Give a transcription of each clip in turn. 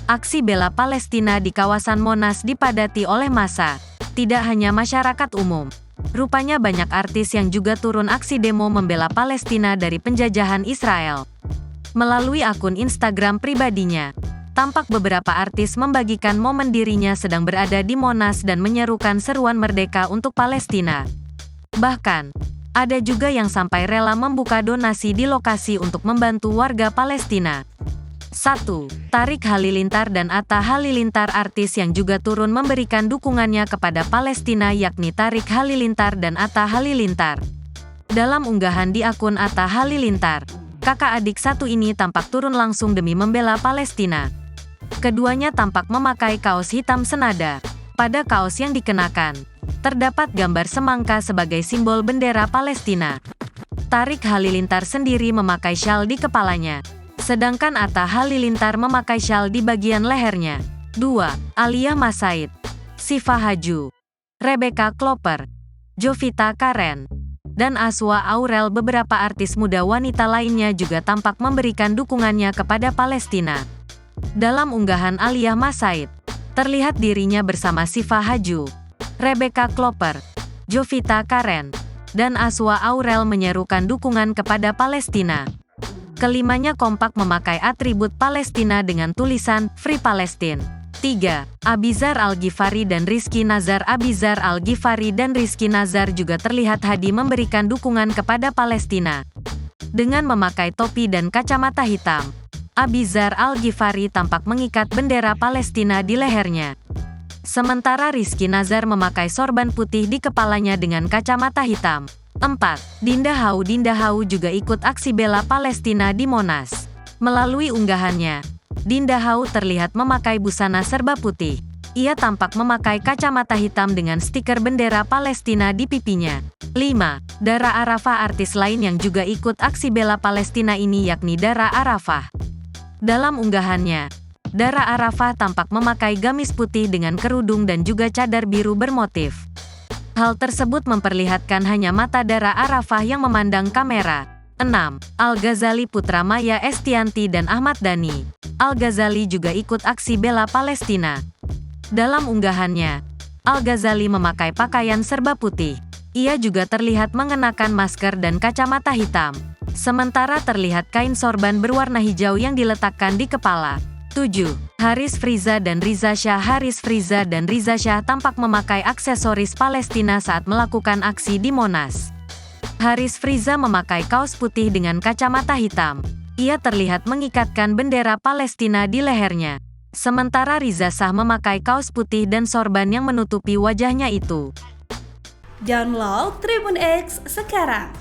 Aksi bela Palestina di kawasan Monas dipadati oleh massa, tidak hanya masyarakat umum. Rupanya banyak artis yang juga turun aksi demo membela Palestina dari penjajahan Israel. Melalui akun Instagram pribadinya, tampak beberapa artis membagikan momen dirinya sedang berada di Monas dan menyerukan seruan merdeka untuk Palestina. Bahkan, ada juga yang sampai rela membuka donasi di lokasi untuk membantu warga Palestina. 1. Tariq Halilintar dan Atta Halilintar. Artis yang juga turun memberikan dukungannya kepada Palestina yakni Tariq Halilintar dan Atta Halilintar. Dalam unggahan di akun Atta Halilintar, kakak adik satu ini tampak turun langsung demi membela Palestina. Keduanya tampak memakai kaos hitam senada. Pada kaos yang dikenakan, terdapat gambar semangka sebagai simbol bendera Palestina. Tariq Halilintar sendiri memakai syal di kepalanya, sedangkan Atta Halilintar memakai syal di bagian lehernya. 2. Alia Masaid, Siva Haju, Rebecca Klopper, Jovita Karen, dan Aswa Aurel. Beberapa artis muda wanita lainnya juga tampak memberikan dukungannya kepada Palestina. Dalam unggahan Alia Masaid, terlihat dirinya bersama Siva Haju, Rebecca Klopper, Jovita Karen, dan Aswa Aurel menyerukan dukungan kepada Palestina. Kelimanya kompak memakai atribut Palestina dengan tulisan Free Palestine. 3. Abizar Al-Ghifari dan Rizky Nazar. Abizar Al-Ghifari dan Rizky Nazar juga terlihat hadir memberikan dukungan kepada Palestina. Dengan memakai topi dan kacamata hitam, Abizar Al-Ghifari tampak mengikat bendera Palestina di lehernya. Sementara Rizky Nazar memakai sorban putih di kepalanya dengan kacamata hitam. 4. Dinda Hau. Dinda Hau juga ikut aksi bela Palestina di Monas. Melalui unggahannya, Dinda Hau terlihat memakai busana serba putih. Ia tampak memakai kacamata hitam dengan stiker bendera Palestina di pipinya. 5. Dara Arafah. Artis lain yang juga ikut aksi bela Palestina ini yakni Dara Arafah. Dalam unggahannya, Dara Arafah tampak memakai gamis putih dengan kerudung dan juga cadar biru bermotif. Hal tersebut memperlihatkan hanya mata Dara Arafah yang memandang kamera. 6. Al-Ghazali. Putra Maya Estianti dan Ahmad Dhani, Al-Ghazali juga ikut aksi bela Palestina. Dalam unggahannya, Al-Ghazali memakai pakaian serba putih. Ia juga terlihat mengenakan masker dan kacamata hitam. Sementara terlihat kain sorban berwarna hijau yang diletakkan di kepala. 7. Haris Friza dan Riza Shah. Haris Friza dan Riza Shah tampak memakai aksesoris Palestina saat melakukan aksi di Monas. Haris Friza memakai kaos putih dengan kacamata hitam. Ia terlihat mengikatkan bendera Palestina di lehernya. Sementara Riza Shah memakai kaos putih dan sorban yang menutupi wajahnya itu. Download Tribun X sekarang,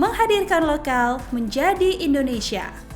menghadirkan lokal menjadi Indonesia.